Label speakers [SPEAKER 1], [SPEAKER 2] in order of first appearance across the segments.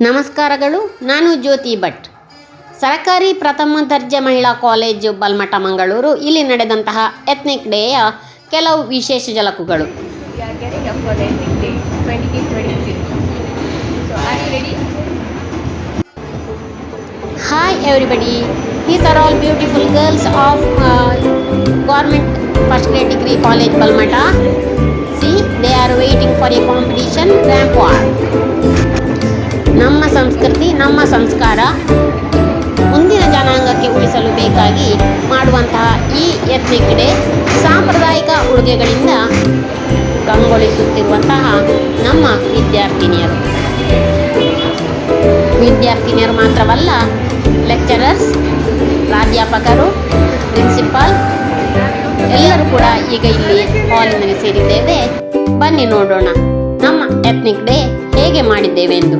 [SPEAKER 1] ನಮಸ್ಕಾರಗಳು. ನಾನು ಜ್ಯೋತಿ ಭಟ್. ಸರಕಾರಿ ಪ್ರಥಮ ದರ್ಜೆ ಮಹಿಳಾ ಕಾಲೇಜು ಬಲ್ಮಠ ಮಂಗಳೂರು. ಇಲ್ಲಿ ನಡೆದಂತಹ ಎತ್ನಿಕ್ ಡೇಯ ಕೆಲವು ವಿಶೇಷ ಝಲಕುಗಳು.
[SPEAKER 2] We are getting up for the Ethnic Day 2026. So are you ready?
[SPEAKER 1] Hi everybody. These are all beautiful girls of Government First Grade Degree College Balmata. See, they are waiting for a competition ramp walk. ನಮ್ಮ ಸಂಸ್ಕೃತಿ, ನಮ್ಮ ಸಂಸ್ಕಾರ ಮುಂದಿನ ಜನಾಂಗಕ್ಕೆ ಉಳಿಸಲು ಬೇಕಾಗಿ ಮಾಡುವಂತಹ ಈ ಎತ್ನಿಕ್ ಡೇ ಸಾಂಪ್ರದಾಯಿಕ ಉಡುಗೆಗಳಿಂದ ಕಂಗೊಳಿಸುತ್ತಿರುವಂತಹ ನಮ್ಮ ವಿದ್ಯಾರ್ಥಿನಿಯರು ಮಾತ್ರವಲ್ಲ, ಲೆಕ್ಚರರ್ಸ್, ಪ್ರಾಧ್ಯಾಪಕರು, ಪ್ರಿನ್ಸಿಪಾಲ್ ಎಲ್ಲರೂ ಕೂಡ ಈಗ ಇಲ್ಲಿ ಹಾಲಿನಲ್ಲಿ ಸೇರಿದ್ದೇವೆ. ಬನ್ನಿ ನೋಡೋಣ ನಮ್ಮ ಎತ್ನಿಕ್ ಡೇ ಹೇಗೆ ಮಾಡಿದ್ದೇವೆ ಎಂದು.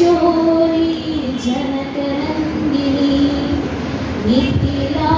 [SPEAKER 3] किशोरी Janaknandini Nikhila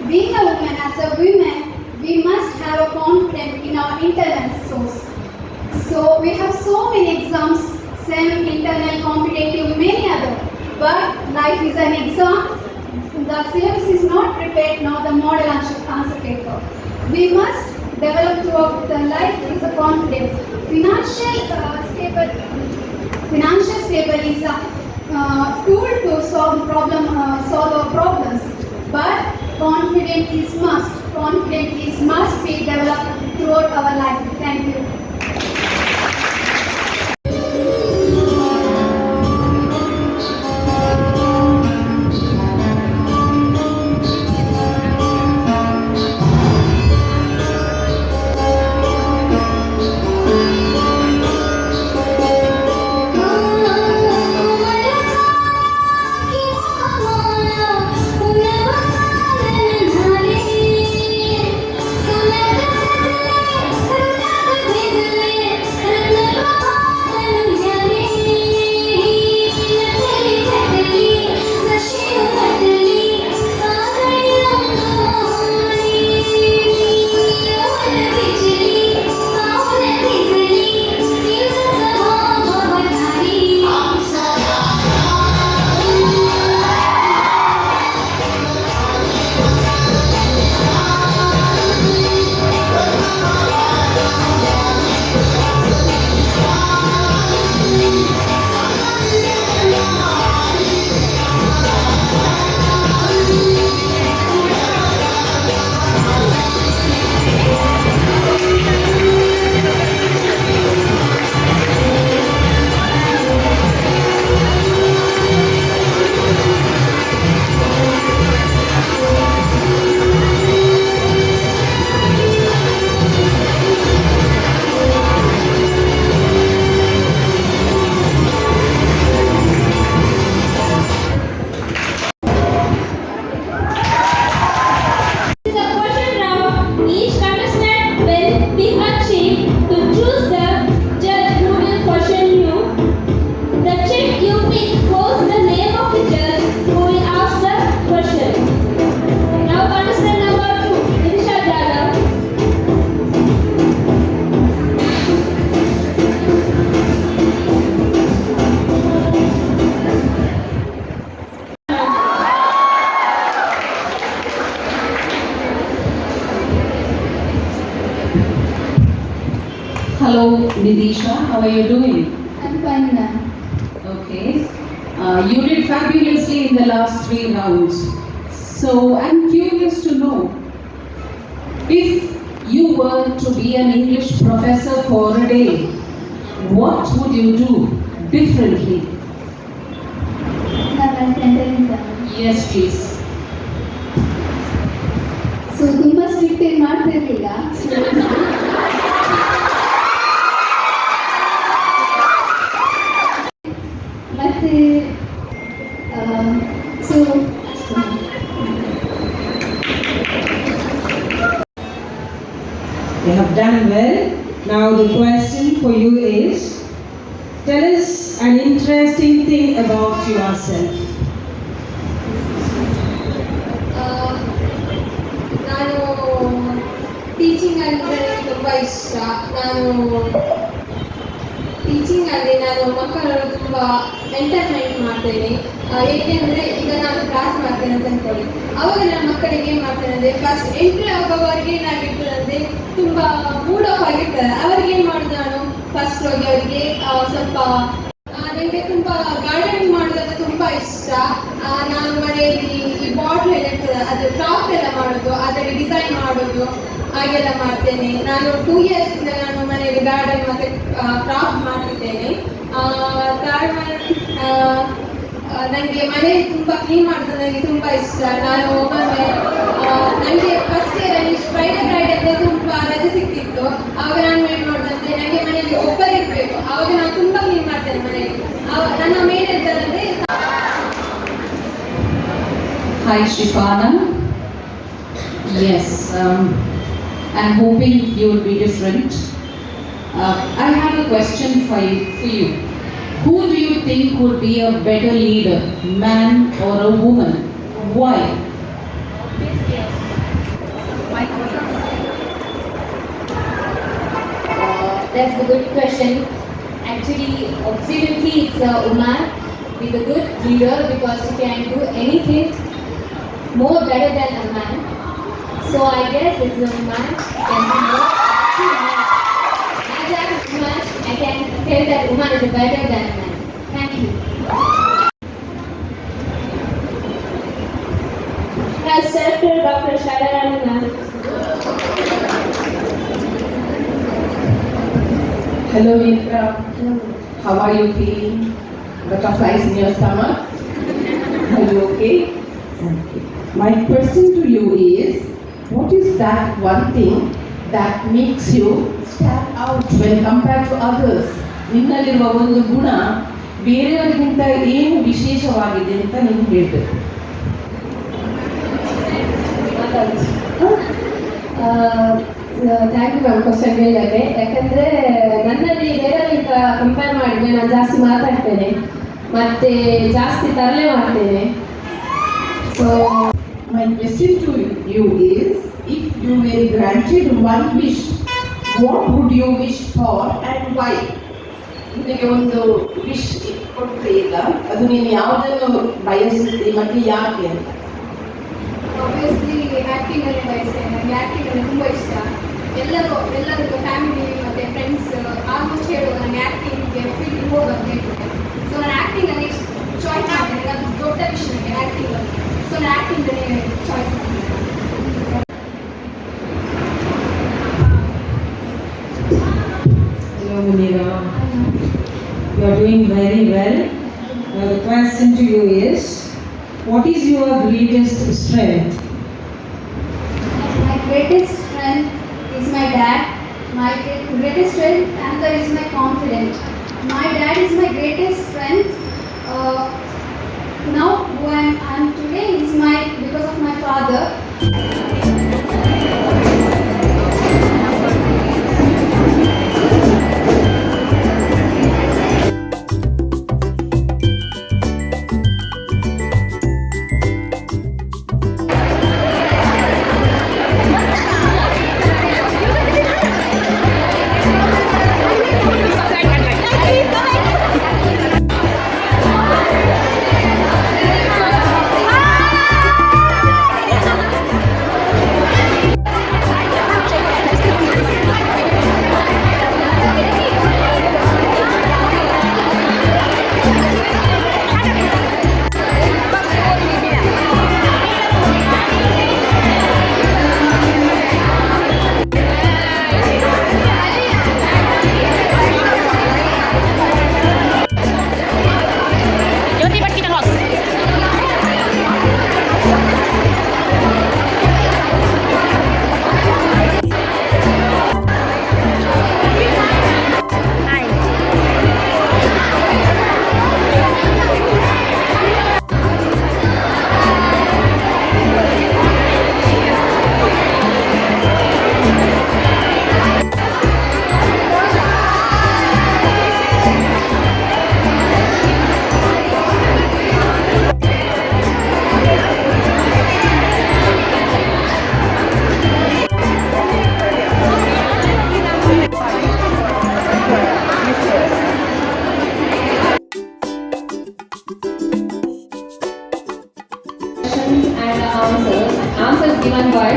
[SPEAKER 4] Being a woman, as a woman, we must have a confidence in our internal source. So we have so many exams, SEM, internal, competitive, many other. But life is an exam. The syllabus is not prepared, nor the model answer paper. We must develop throughout the life is a confidence. Financial stable is a tool to solve our problems. But confidence must be developed throughout our life. Thank you.
[SPEAKER 3] Hello, Vidisha. How are you doing?
[SPEAKER 4] I'm fine, ma'am.
[SPEAKER 3] Okay.
[SPEAKER 5] Okay. You did fabulously in the last 3 rounds. So I'm curious to know if you were to be an English professor for a day, what would you do differently? Yes, please.
[SPEAKER 4] So ತುಂಬ strict ಏನು ಮಾಡ್ತಿರ್ಲಿಲ್ಲ. ಮತ್ತೆ so
[SPEAKER 6] You have done well. Now the question for you is, tell us an interesting thing about yourself.
[SPEAKER 2] ನಾನು teaching ಅಂದರೆ ತುಂಬ ಇಷ್ಟ. ಟೀಚಿಂಗಲ್ಲಿ ನಾನು ಮಕ್ಕಳನ್ನು ತುಂಬ ಎಂಟರ್ಟೈನ್ ಮಾಡ್ತೇನೆ. ಏಕೆಂದರೆ ಈಗ ನಾನು ಕ್ಲಾಸ್ ಮಾಡ್ತೇನೆ ಅಂತ ಅಂದ್ಕೊಳ್ಳಿ, ಆವಾಗ ನಾನು ಮಕ್ಕಳಿಗೆ ಏನು ಮಾಡ್ತೇನೆ ಅಂದರೆ ಫಸ್ಟ್ ಎಂಟ್ರಿ ಆಗೋವರೆಗೆ ಏನಾಗಿರ್ತದಂದರೆ ತುಂಬ ಮೂಡ್ ಆಫ್ ಆಗಿರ್ತಾರೆ. ಅವ್ರಿಗೆ ಏನು ಮಾಡೋದು, ನಾನು ಫಸ್ಟ್ ಹೋಗಿ ಅವರಿಗೆ ಸ್ವಲ್ಪ ನನಗೆ ತುಂಬ ಗಾರ್ಡನಿಂಗ್ ಮಾಡೋದಂದ್ರೆ ತುಂಬ ಇಷ್ಟ. ನಾನು ಮನೆಯಲ್ಲಿ ಈ ಬಾಟ್ಲ್ ಎಲ್ಲ ಇರ್ತದೆ ಅದು ಕ್ರಾಫ್ಟ್ ಎಲ್ಲ ಮಾಡೋದು, ಅದರಲ್ಲಿ ಡಿಸೈನ್ ಮಾಡೋದು ಹಾಗೆಲ್ಲ ಮಾಡ್ತೇನೆ. ನಾನು 2 ಇಯರ್ಸಿಂದ ನಾನು ಮನೆಯಲ್ಲಿ ಗಾರ್ಡನ್ ಮತ್ತು ಕ್ರಾಫ್ಟ್ ಮಾಡ್ತಿದ್ದೇನೆ. ಥರ್ಡ್ ನನಗೆ ಮನೆಯಲ್ಲಿ ತುಂಬ ಕ್ಲೀನ್ ಮಾಡೋದು ನನಗೆ ತುಂಬ ಇಷ್ಟ. ನಾನು ಒಮ್ಮೊಮ್ಮೆ ನನಗೆ ಫಸ್ಟ್ ಇಯರಲ್ಲಿ ಫ್ರೈಡೆ ಅಂತ ತುಂಬ ರಜೆ ಸಿಕ್ತಿತ್ತು. ಆವಾಗ ನಾನು ಏನು ಮಾಡೋದಂದರೆ ನನಗೆ ಮನೆಯಲ್ಲಿ ಒಬ್ಬರೇ ಇರಬೇಕು, ಆವಾಗ ನಾನು ತುಂಬ ಕ್ಲೀನ್ ಮಾಡ್ತೇನೆ ಮನೆಯಲ್ಲಿ. ನನ್ನ ಮೇಲೆ ಇರ್ತದಂದರೆ
[SPEAKER 5] Hi, Shifana. Yes, I'm hoping you will be different. I have a question for you. Who do you think would be a better leader, man or a woman? Why?
[SPEAKER 3] That's a good question. Actually, absolutely, it's a woman with a good leader because she can do anything more better than a man. So I guess it's a woman can do more. As a woman, I can tell that woman is better than a man. Thank you. As Dr. Shadarani ma'am.
[SPEAKER 6] Hello, Netra. How are you feeling? Butterflies in your stomach? Are you okay? Okay. My question to you is, what is that one thing that makes you stand out when compared to others? ನಿನ್ನಲ್ಲಿರುವ ಒಂದು ಗುಣ ಬೇರೆಯವರಿಗಿಂತ ಏನು ವಿಶೇಷವಾಗಿದೆ ಅಂತ ನೀನು ಹೇಳ್ಬೇಕು.
[SPEAKER 3] Thank you ma'am question ಹೇಳಿದರೆ. ಯಾಕಂದರೆ ನನ್ನಲ್ಲಿ ಬೇರೆಯವರಿಗಿಂತ ಕಂಪೇರ್ ಮಾಡಿದರೆ ನಾನು ಜಾಸ್ತಿ ಮಾತಾಡ್ತೇನೆ ಮತ್ತು ಜಾಸ್ತಿ ತರಲೆ ಮಾಡ್ತೇನೆ. So
[SPEAKER 6] My question to you is, if you were granted one wish, what would you wish for and why? ನಿನಗೆ ಒಂದು ವಿಶ್ ಕೊಟ್ಟರೆ ಈಗ ಅದು ನೀನು ಯಾವುದನ್ನು ಬಯಸುತ್ತೆ ಮತ್ತು ಯಾಕೆ ಅಂತ?
[SPEAKER 4] ಆಬ್ವಿಯಸ್ಲಿ ಆ್ಯಕ್ಟಿಂಗಲ್ಲಿ ಬಯಸ್ತೇನೆ. ನನಗೆ ಆ್ಯಕ್ಟಿಂಗಲ್ಲಿ ತುಂಬ ಇಷ್ಟ. ಎಲ್ಲರಿಗೂ ಫ್ಯಾಮಿಲಿ ಮತ್ತು ಫ್ರೆಂಡ್ಸ್ ಆಲ್ಮೋಸ್ಟ್ ಹೇಳುವ ನನಗೆ ಆ್ಯಕ್ಟಿಂಗ್ಗೆ ಫೀಲ್ಡ್ ಹೋಗೋದು ಹೇಳ್ತಾರೆ. ಸೊ ನಾನು ಆ್ಯಕ್ಟಿಂಗಲ್ಲಿ ಚಾಯ್ಸ್ ಮಾಡ್ತೇನೆ. ಅದು ದೊಡ್ಡ ವಿಷಯ ನನಗೆ ಆ್ಯಕ್ಟಿಂಗಲ್ಲಿ. ಸೊ ನಾನು ಆ್ಯಕ್ಟಿಂಗಲ್ಲಿ ಚಾಯ್ಸ್ ಮಾಡ್ತೇನೆ.
[SPEAKER 6] Hello, Munira. You are doing very well. Now the question to you is, what is your greatest strength?
[SPEAKER 4] My greatest strength is my dad. My greatest strength another is my confidence. My dad is my greatest strength. Now who I am today is because of my father.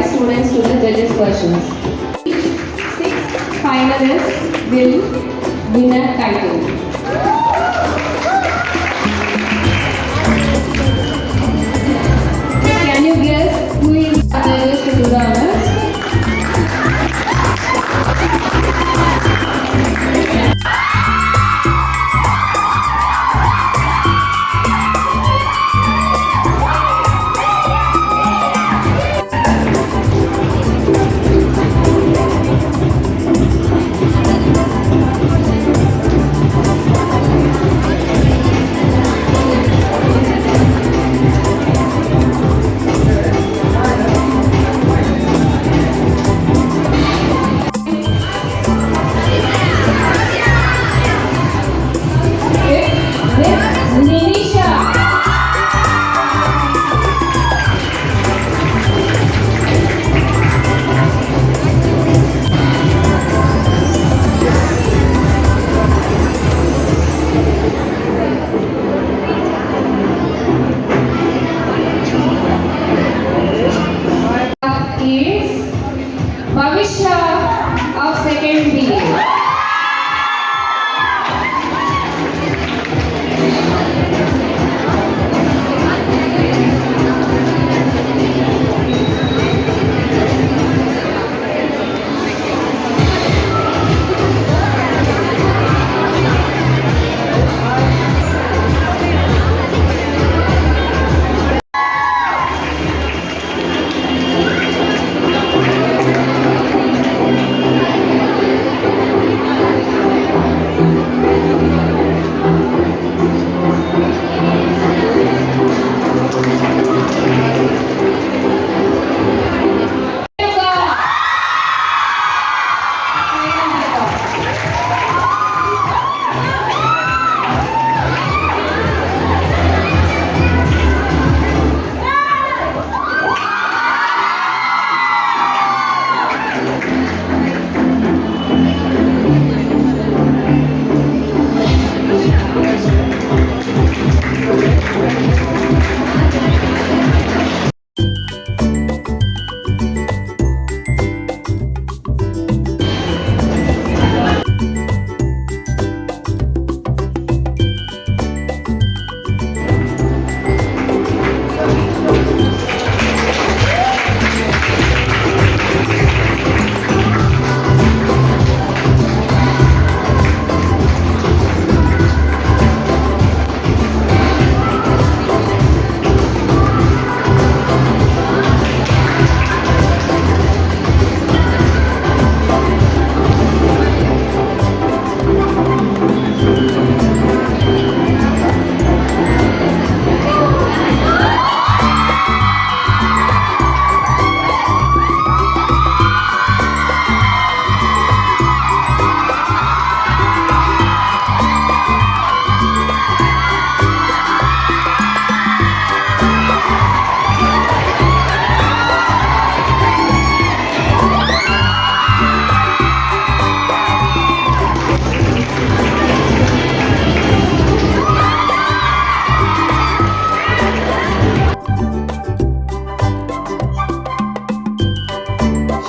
[SPEAKER 5] 5 students to the judges' questions. 6 finalists will win a title. Can you guess who is the judges to do the honors? Is Bhavishya of second B.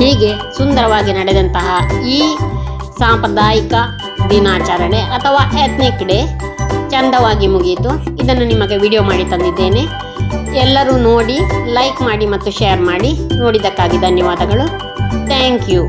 [SPEAKER 1] ಹೀಗೆ ಸುಂದರವಾಗಿ ನಡೆದಂತಹ ಈ ಸಾಂಪ್ರದಾಯಿಕ ದಿನಾಚರಣೆ ಅಥವಾ ethnic day ಚಂದವಾಗಿ ಮುಗಿಯಿತು. ಇದನ್ನು ನಿಮಗೆ ವಿಡಿಯೋ ಮಾಡಿ ತಂದಿದ್ದೇನೆ. ಎಲ್ಲರೂ ನೋಡಿ, ಲೈಕ್ ಮಾಡಿ ಮತ್ತು ಶೇರ್ ಮಾಡಿ. ನೋಡಿದ್ದಕ್ಕಾಗಿ ಧನ್ಯವಾದಗಳು. Thank you.